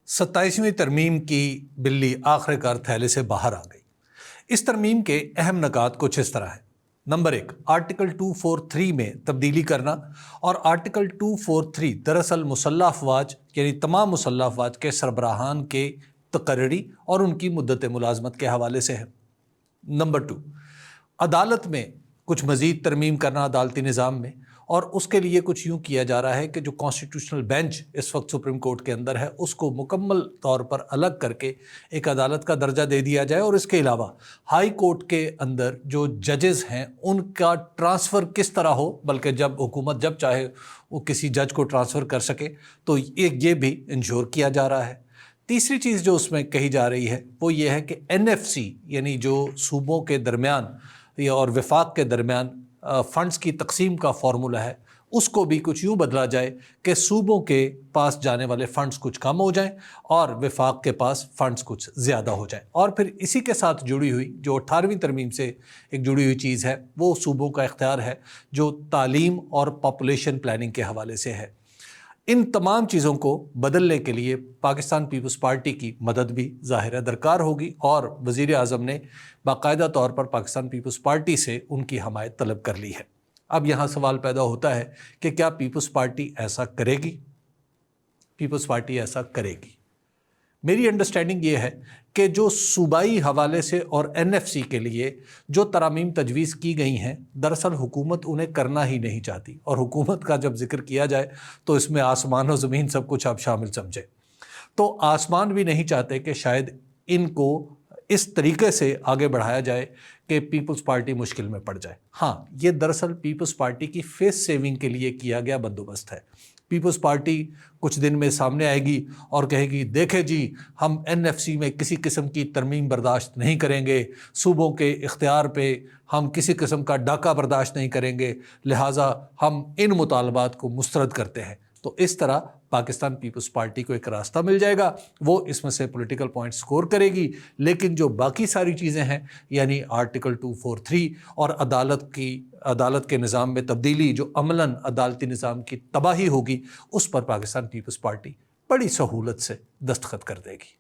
27ویں ترمیم کی بلی آخر کار تھیلے سے باہر آ گئی۔ اس ترمیم کے اہم نکات کچھ اس طرح ہیں۔ نمبر 1، آرٹیکل 243 میں تبدیلی کرنا، اور آرٹیکل 243 دراصل مسلح افواج یعنی تمام مسلح افواج کے سربراہان کے تقرری اور ان کی مدت ملازمت کے حوالے سے ہے۔ نمبر 2، عدالت میں کچھ مزید ترمیم کرنا عدالتی نظام میں، اور اس کے لیے کچھ یوں کیا جا رہا ہے کہ جو کانسٹیٹیوشنل بینچ اس وقت سپریم کورٹ کے اندر ہے اس کو مکمل طور پر الگ کر کے ایک عدالت کا درجہ دے دیا جائے، اور اس کے علاوہ ہائی کورٹ کے اندر جو ججز ہیں ان کا ٹرانسفر کس طرح ہو، بلکہ جب حکومت جب چاہے وہ کسی جج کو ٹرانسفر کر سکے، تو یہ بھی انشور کیا جا رہا ہے۔ تیسری چیز جو اس میں کہی جا رہی ہے وہ یہ ہے کہ NFC یعنی جو صوبوں کے درمیان اور وفاق کے درمیان فنڈز کی تقسیم کا فارمولہ ہے، اس کو بھی کچھ یوں بدلا جائے کہ صوبوں کے پاس جانے والے فنڈز کچھ کم ہو جائیں اور وفاق کے پاس فنڈز کچھ زیادہ ہو جائیں۔ اور پھر اسی کے ساتھ جڑی ہوئی جو 18ویں ترمیم سے ایک جڑی ہوئی چیز ہے وہ صوبوں کا اختیار ہے جو تعلیم اور پاپولیشن پلاننگ کے حوالے سے ہے۔ ان تمام چیزوں کو بدلنے کے لیے پاکستان پیپلز پارٹی کی مدد بھی ظاہر ہے درکار ہوگی، اور وزیر اعظم نے باقاعدہ طور پر پاکستان پیپلز پارٹی سے ان کی حمایت طلب کر لی ہے۔ اب یہاں سوال پیدا ہوتا ہے کہ کیا پیپلز پارٹی ایسا کرے گی؟ پیپلز پارٹی ایسا کرے گی۔ میری انڈرسٹینڈنگ یہ ہے کہ جو صوبائی حوالے سے اور NFC کے لیے جو ترامیم تجویز کی گئی ہیں، دراصل حکومت انہیں کرنا ہی نہیں چاہتی، اور حکومت کا جب ذکر کیا جائے تو اس میں آسمان و زمین سب کچھ آپ شامل سمجھے۔ تو آسمان بھی نہیں چاہتے کہ شاید ان کو اس طریقے سے آگے بڑھایا جائے کہ پیپلز پارٹی مشکل میں پڑ جائے۔ ہاں، یہ دراصل پیپلز پارٹی کی فیس سیونگ کے لیے کیا گیا بندوبست ہے۔ پیپلز پارٹی کچھ دن میں سامنے آئے گی اور کہے گی دیکھیں جی ہم NFC میں کسی قسم کی ترمیم برداشت نہیں کریں گے، صوبوں کے اختیار پہ ہم کسی قسم کا ڈاکہ برداشت نہیں کریں گے، لہٰذا ہم ان مطالبات کو مسترد کرتے ہیں۔ تو اس طرح پاکستان پیپلز پارٹی کو ایک راستہ مل جائے گا، وہ اس میں سے پولیٹیکل پوائنٹ سکور کرے گی، لیکن جو باقی ساری چیزیں ہیں یعنی آرٹیکل 243 اور عدالت کے نظام میں تبدیلی جو عملاً عدالتی نظام کی تباہی ہوگی، اس پر پاکستان پیپلز پارٹی بڑی سہولت سے دستخط کر دے گی۔